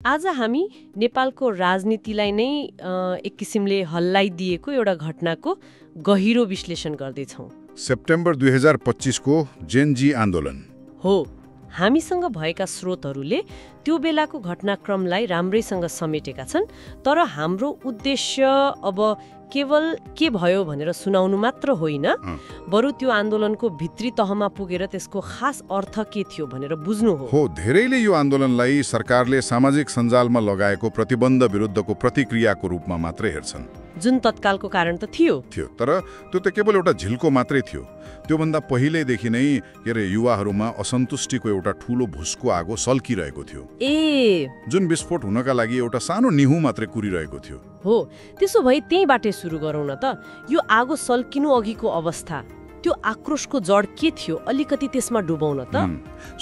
आज हामी नेपालको राजनीतिलाई नै एक किसिमले हल्लाइदिएको एउटा घटनाको गहिरो विश्लेषण गर्दैछौँ। सेप्टेम्बर 2025 को जेन जी आन्दोलन हो। हामीसँग भएका स्रोतहरूले त्यो बेलाको घटनाक्रमलाई राम्रैसँग समेटेका छन्, तर हाम्रो उद्देश्य अब केवल के भयो भनेर सुनाउनु मात्र होइन, बरु त्यो आन्दोलनको भित्री तहमा पुगेर त्यसको खास अर्थ के थियो भनेर बुझ्नु हो। धेरैले यो आन्दोलनलाई सरकारले सामाजिक सञ्जालमा लगाएको प्रतिबन्ध विरुद्धको प्रतिक्रियाको रूपमा मात्रै हेर्छन्, जुन तत्कालको कारण त थियो, तर त्यो त केवल एउटा झिल्को मात्रै थियो। त्योभन्दा पहिल्यैदेखि नै युवाहरूमा असन्तुष्टिको एउटा ठूलो भुसको आगो सल्किरहेको थियो, जुन विस्फोट हुनका लागि एउटा सानो निहु मात्रै कुरिरहेको थियो। हो, त्यसो भए त्यहीबाटै सुरु गरौँ न त। यो आगो सल्किनु अघिको अवस्था, त्यो आक्रोशको जड के थियो, अलिकति त्यसमा डुबौँ न त।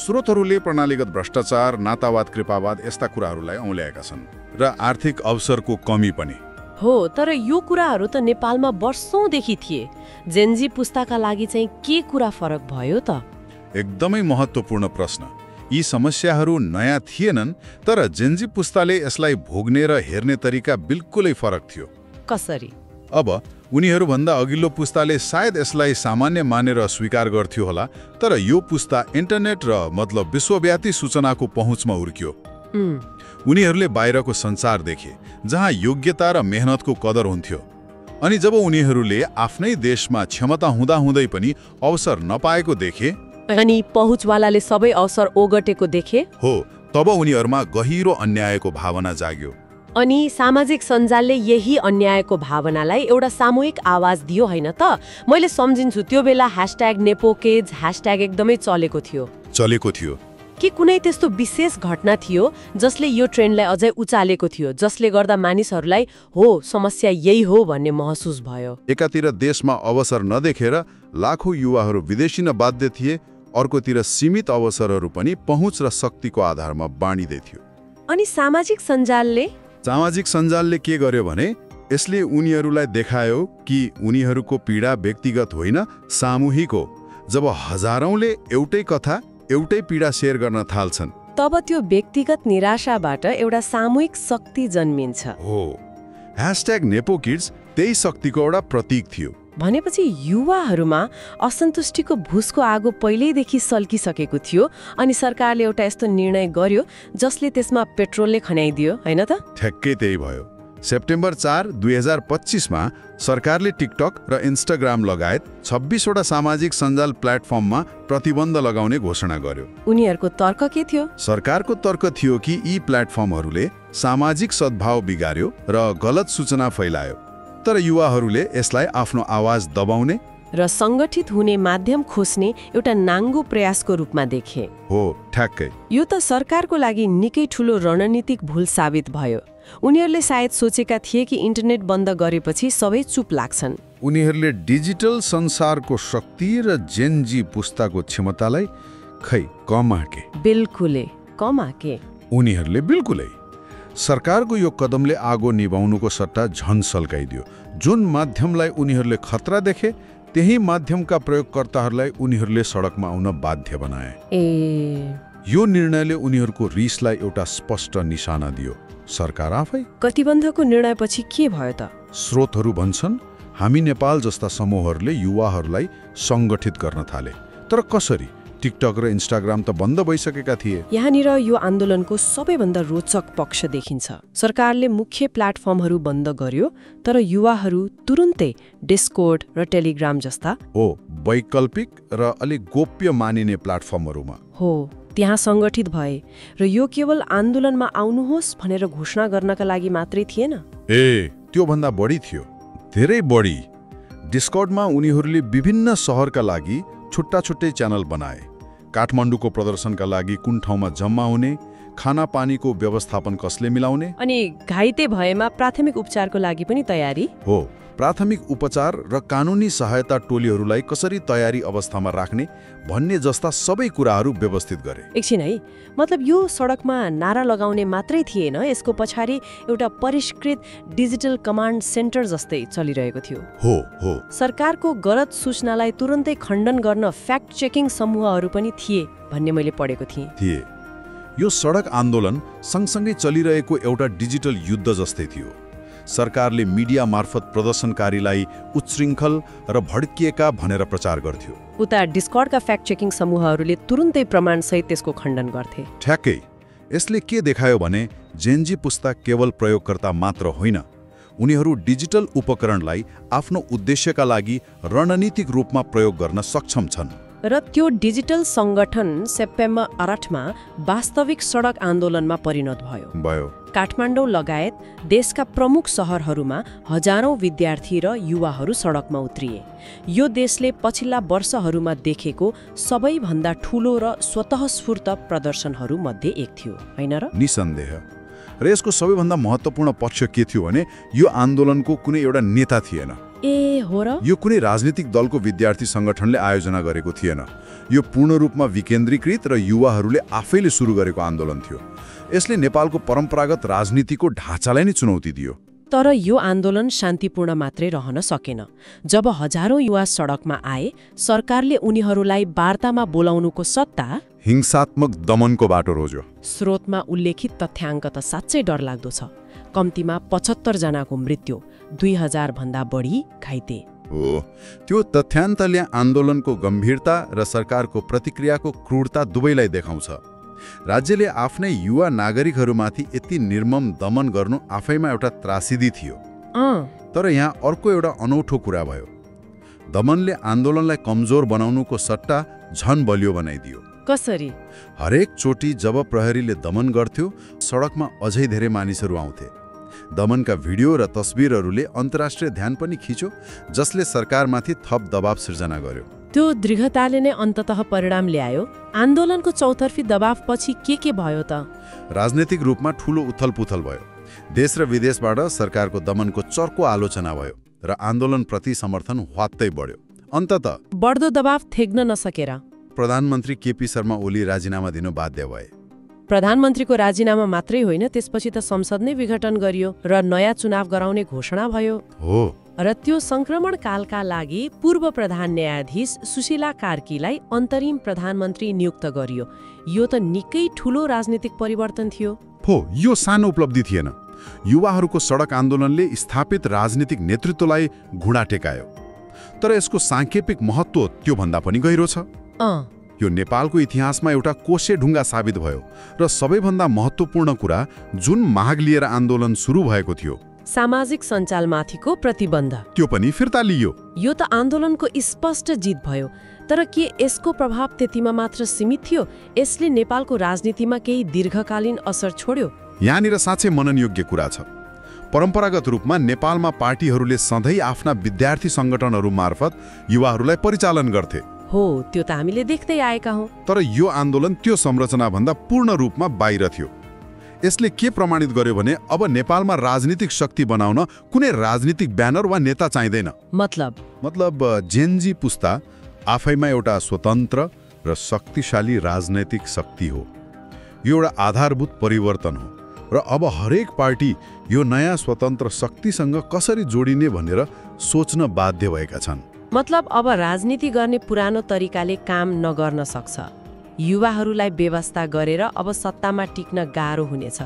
स्रोतहरूले प्रणालीगत भ्रष्टाचार, नातावाद, कृपावाद यस्ता कुराहरूलाई औल्याएका छन् र आर्थिक अवसरको कमी पनि हो। तर यो कुराहरू त नेपालमा वर्षौंदेखि थिए। जेनजी पुस्ताका लागि चाहिँ के कुरा फरक भयो त? एकदमै महत्त्वपूर्ण प्रश्न। यी समस्याहरू नयाँ थिएनन्, तर जेनजी पुस्ताले यसलाई भोग्ने र हेर्ने तरिका बिल्कुलै फरक थियो। कसरी? अब उनीहरूभन्दा अघिल्लो पुस्ताले सायद यसलाई सामान्य मानेर स्वीकार गर्थ्यो होला, तर यो पुस्ता इन्टरनेट र मतलब विश्वव्यापी सूचनाको पहुँचमा हुर्क्यो। उनीहरूले बाहिरको संसार देखे, जहाँ योग्यता र मेहनतको कदर हुन्थ्यो। अनि जब उनीहरूले आफ्नै देशमा क्षमता हुँदाहुँदै पनि अवसर नपाएको देखे, अनि पहुँचवालाले सबै अवसर ओगटेको देखे, हो, तब उनीहरूमा गहिरो अन्यायको भावना जाग्यो। अनि सामाजिक सञ्जालले यही अन्यायको भावनालाई एउटा सामूहिक आवाज दियो, होइन त? मैले सम्झिन्छु त्यो बेला #नेपोकेज # एकदमै चलेको थियो। के कुनै त्यस्तो विशेष घटना थियो जसले यो ट्रेन्डलाई अझै उचालेको थियो, जसले गर्दा मानिसहरूलाई हो समस्या यही हो भन्ने महसुस भयो? एकातिर देशमा अवसर नदेखेर लाखौं युवाहरू विदेशी न बाध्य थिए, अर्कोतिर सीमित अवसरहरू पनि पहुँच र शक्तिको आधारमा बाँडिँदै थियो। अनि सामाजिक सञ्जालले के गर्यो भने यसले उनीहरूलाई देखायो कि उनीहरूको पीडा व्यक्तिगत होइन, सामूहिक हो। जब हजारौंले एउटै कथा, एउटै पीडा शेयर गर्न थाल्छन्, तब त्यो व्यक्तिगत निराशाबाट एउटा सामूहिक शक्ति जन्मिन्छ। हो, #नेपोकिड्स त्यही शक्तिको एउटा प्रतीक थियो। भनेपछि युवाहरूमा असन्तुष्टिको भुसको आगो पहिल्यैदेखि सल्किसकेको थियो, अनि सरकारले एउटा यस्तो निर्णय गर्यो जसले त्यसमा पेट्रोलले खन्याइदियो, होइन त? ठ्याक्कै त्यही भयो। सेप्टेम्बर 4, 2025 मा सरकारले टिकटक र इन्स्टाग्राम लगायत 26 वटा सामाजिक सञ्जाल प्लेटफर्ममा प्रतिबन्ध लगाउने घोषणा गर्यो। उनीहरूको तर्क के थियो? सरकारको तर्क थियो कि यी प्लेटफर्महरूले सामाजिक सद्भाव बिगार्यो र गलत सूचना फैलायो, तर युवाहरूले यसलाई आफ्नो आवाज दबाउने र सङ्गठित हुने माध्यम खोज्ने एउटा नाङ्गो प्रयासको रूपमा देखे। हो, ठ्याक्कै। यो त सरकारको लागि निकै ठूलो रणनीतिक भूल साबित भयो। उनीहरूले सायद सोचेका थिए कि इन्टरनेट बन्द गरेपछि सबै चुप लाग्छन्। उनीहरूले डिजिटल संसारको शक्ति र जेनजी पुस्ताको क्षमतालाई कम आके। उनीहरूले बिल्कुलै सरकारको यो कदमले आगो निभाउनुको सट्टा झन सल्काइदियो। जुन माध्यमलाई उनीहरूले खतरा देखे, त्यही माध्यमका प्रयोगकर्ताहरूलाई उनीहरूले सडकमा आउन बाध्य बनाए। यो निर्णयले उनीहरूको रिसलाई एउटा स्पष्ट निशाना दियो। सरकार आफै प्रतिबन्धको निर्णयपछि के भयो त? स्रोतहरू भन्छन् हामी नेपाल जस्ता समूहहरूले युवाहरूलाई सङ्गठित गर्न थाले, तर कसरी? टिकटक र इन्स्टाग्राम त बन्द भइसकेका थिए। यहाँनिर यो आन्दोलनको सबैभन्दा रोचक पक्ष देखिन्छ। सरकारले मुख्य प्लेटफर्महरू बन्द गर्यो, तर युवाहरू तुरुन्तै डिस्कोर्ड र टेलिग्राम जस्ता वैकल्पिक र अलि गोप्य मानिने प्लेटफर्महरूमा त्यहाँ सङ्गठित भए, र यो केवल आन्दोलनमा आउनुहोस् भनेर घोषणा गर्नका लागि मात्रै थिएन। त्योभन्दा बढी थियो, धेरै बढी। डिस्कर्डमा उनीहरूले विभिन्न शहरका लागि छुट्टा छुट्टै च्यानल बनाए। काठमाडौँको प्रदर्शनका लागि कुन ठाउँमा जम्मा हुने, खाना पानीको व्यवस्थापन कसले मिलाउने, अनि घाइते भएमा प्राथमिक उपचारको लागि पनि तयारी। हो, प्राथमिक उपचार र कानुनी सहायता टोलीहरूलाई कसरी तयारी अवस्थामा राख्ने भन्ने जस्ता सबै कुराहरू व्यवस्थित गरे। एकछिन है, मतलब यो सडकमा नारा लगाउने मात्रै थिएन, यसको पछाडि एउटा परिष्कृत डिजिटल कमान्ड सेन्टर जस्तै चलिरहेको थियो। हो। सरकारको गलत सूचनालाई तुरुन्तै खण्डन गर्न फ्याक्ट चेकिङ समूहहरू पनि थिए भन्ने मैले पढेको थिएँ। यो सडक आन्दोलन सँगसँगै चलिरहेको एउटा डिजिटल युद्ध जस्तै थियो। सरकारले मिडिया मार्फत प्रदर्शनकारीलाई उच्छृङ्खल र भड्किएका भनेर प्रचार गर्थ्यो। उता डिस्कर्डका फ्याक्ट चेकिङ समूहहरूले तुरुन्तै प्रमाणसहित त्यसको खण्डन गर्थे। ठ्याक्कै। यसले के देखायो भने जेनजी पुस्ता केवल प्रयोगकर्ता मात्र होइन, उनीहरू डिजिटल उपकरणलाई आफ्नो उद्देश्यका लागि रणनीतिक रूपमा प्रयोग गर्न सक्षम छन्। र त्यो डिजिटल सङ्गठन सेप्टेम्बर 8 मा वास्तविक सडक आन्दोलनमा परिणत भयो। काठमाडौँ लगायत देशका प्रमुख सहरहरूमा हजारौं विद्यार्थी र युवाहरू सडकमा उत्रिए। यो देशले पछिल्ला वर्षहरूमा देखेको सबैभन्दा ठूलो र स्वतःस्फूर्त प्रदर्शनहरू मध्ये एक थियो, हैन र? निसन्देह। र यसको सबैभन्दा महत्त्वपूर्ण पक्ष के थियो भने यो आन्दोलनको कुनै एउटा नेता थिएन। ए हो र? यो कुनै राजनीतिक दलको विद्यार्थी सङ्गठनले आयोजना गरेको थिएन। यो पूर्ण रूपमा विकेन्द्रीकृत र युवाहरूले आफैले सुरु गरेको आन्दोलन थियो। यसले नेपालको परम्परागत राजनीतिको ढाँचालाई नै चुनौती दियो। तर यो आन्दोलन शान्तिपूर्ण मात्रै रहन सकेन। जब हजारौं युवा सडकमा आए, सरकारले उनीहरूलाई वार्तामा बोलाउनुको सट्टा हिंसात्मक दमनको बाटो रोज्यो। स्रोतमा उल्लेखित तथ्याङ्क त साँच्चै डरलाग्दो छ। कम्तीमा 75 जनाको मृत्यु, 2000 भन्दा बढी घाइते। हो, त्यो तथ्यान्तले आन्दोलनको गम्भीरता र सरकारको प्रतिक्रियाको क्रूरता दुवैलाई देखाउँछ। राज्यले आफ्नै युवा नागरिकहरूमाथि यति निर्मम दमन गर्नु आफैमा एउटा त्रासदी थियो। तर यहाँ अर्को एउटा अनौठो कुरा भयो। दमनले आन्दोलनलाई कमजोर बनाउनुको सट्टा झन बलियो बनाइदियो। कसरी? हरेक चोटि जब प्रहरीले दमन गर्थ्यो, सडकमा अझै धेरै मानिसहरू आउँथे। दमनका भिडियो र तस्बिरहरूले अन्तर्राष्ट्रिय ध्यान पनि खिच्यो, जसले सरकारमाथि थप दबाव सिर्जना गर्यो। त्यो दृढताले नै अन्ततः परिणाम ल्यायो। आन्दोलनको चौतर्फी दबावपछि के भयो त? राजनैतिक रूपमा ठूलो उथलपुथल भयो। देश र विदेशबाट सरकारको दमनको चर्को आलोचना भयो र आन्दोलनप्रति समर्थन ह्वात्तै बढ्यो। अन्ततः बढ्दो दबाव थेग्न नसकेर प्रधानमन्त्री केपी शर्मा ओली राजीनामा दिनु बाध्य भए। प्रधानमन्त्रीको राजीनामा मात्रै होइन, त्यसपछि त संसद नै विघटन गरियो र नयाँ चुनाव गराउने घोषणा भयो। हो, र त्यो संक्रमण कालका लागि पूर्व प्रधान न्यायाधीश सुशीला कार्कीलाई अन्तरिम प्रधानमन्त्री नियुक्त गरियो। यो त निकै ठूलो राजनीतिक परिवर्तन थियो। हो, यो सानो उपलब्धि थिएन। युवाहरूको सडक आन्दोलनले स्थापित राजनीतिक नेतृत्वलाई घुँडा टेकायो। तर यसको साङ्केतिक महत्त्व त्योभन्दा पनि गहिरो छ। यो नेपालको इतिहासमा एउटा कोसे ढुङ्गा साबित भयो। र सबैभन्दा महत्त्वपूर्ण कुरा, जुन माग लिएर आन्दोलन सुरु भएको थियो, सामाजिक सञ्जालमाथिको प्रतिबन्ध, त्यो पनि फिर्ता लियो। यो त आन्दोलनको स्पष्ट जित भयो। तर के यसको प्रभाव त्यतिमा मात्र सीमित थियो? यसले नेपालको राजनीतिमा केही दीर्घकालीन असर छोड्यो? यहाँनिर साँच्चै मननयोग्य कुरा छ। परम्परागत रूपमा नेपालमा पार्टीहरूले सधैँ आफ्ना विद्यार्थी सङ्गठनहरू मार्फत युवाहरूलाई परिचालन गर्थे। हो, त्यो त हामीले देख्दै आएका हौं। तर यो आन्दोलन त्यो संरचनाभन्दा पूर्ण रूपमा बाहिर थियो। यसले के प्रमाणित गर्यो भने अब नेपालमा राजनीतिक शक्ति बनाउन कुनै राजनीतिक ब्यानर वा नेता चाहिँदैन। मतलब जेनजी पुस्ता आफैमा एउटा स्वतन्त्र र शक्तिशाली राजनैतिक शक्ति हो। यो एउटा आधारभूत परिवर्तन हो र अब हरेक पार्टी यो नयाँ स्वतन्त्र शक्तिसँग कसरी जोडिने भनेर सोच्न बाध्य भएका छन्। मतलब अब राजनीति गर्ने पुरानो तरिकाले काम नगर्न सक्छ। युवाहरूलाई व्यवस्था गरेर अब सत्तामा टिक्न गाह्रो हुनेछ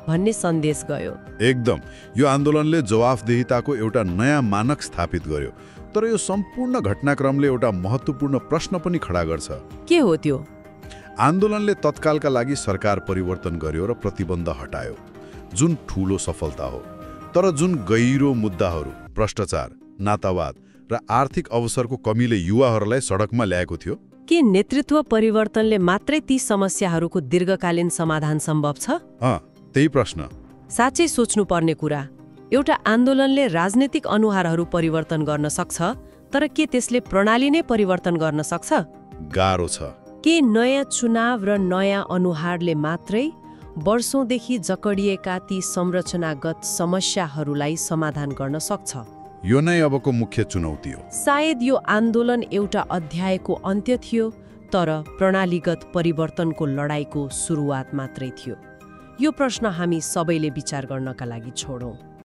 भन्ने सन्देश गयो। एकदम। यो आन्दोलनले जवाफदेहिताको एउटा नयाँ मानक स्थापित गर्यो। तर यो सम्पूर्ण घटनाक्रमले एउटा महत्त्वपूर्ण प्रश्न पनि खडा गर्छ। के हो त्यो? आन्दोलनले तत्कालका लागि सरकार परिवर्तन गर्यो र प्रतिबन्ध हटायो, जुन ठूलो सफलता हो। तर जुन गहिरो मुद्दाहरू, भ्रष्टाचार, नातावाद र आर्थिक अवसरको कमीले युवाहरूलाई सडकमा ल्याएको थियो, के नेतृत्व परिवर्तनले मात्रै ती समस्याहरूको दीर्घकालीन समाधान सम्भव छ? त्यही प्रश्न साँच्चै सोच्नुपर्ने कुरा। एउटा आन्दोलनले राजनीतिक अनुहारहरू परिवर्तन गर्न सक्छ, तर के त्यसले प्रणाली नै परिवर्तन गर्न सक्छ? गाह्रो छ। के नयाँ चुनाव र नयाँ अनुहारले मात्रै वर्षौंदेखि जकडिएका ती संरचनागत समस्याहरूलाई समाधान गर्न सक्छ? यो नै अबको मुख्य चुनौती हो। सायद यो आन्दोलन एउटा अध्यायको अन्त्य थियो, तर प्रणालीगत परिवर्तनको लडाईँको सुरुवात मात्रै थियो। यो प्रश्न हामी सबैले विचार गर्नका लागि छोडौं।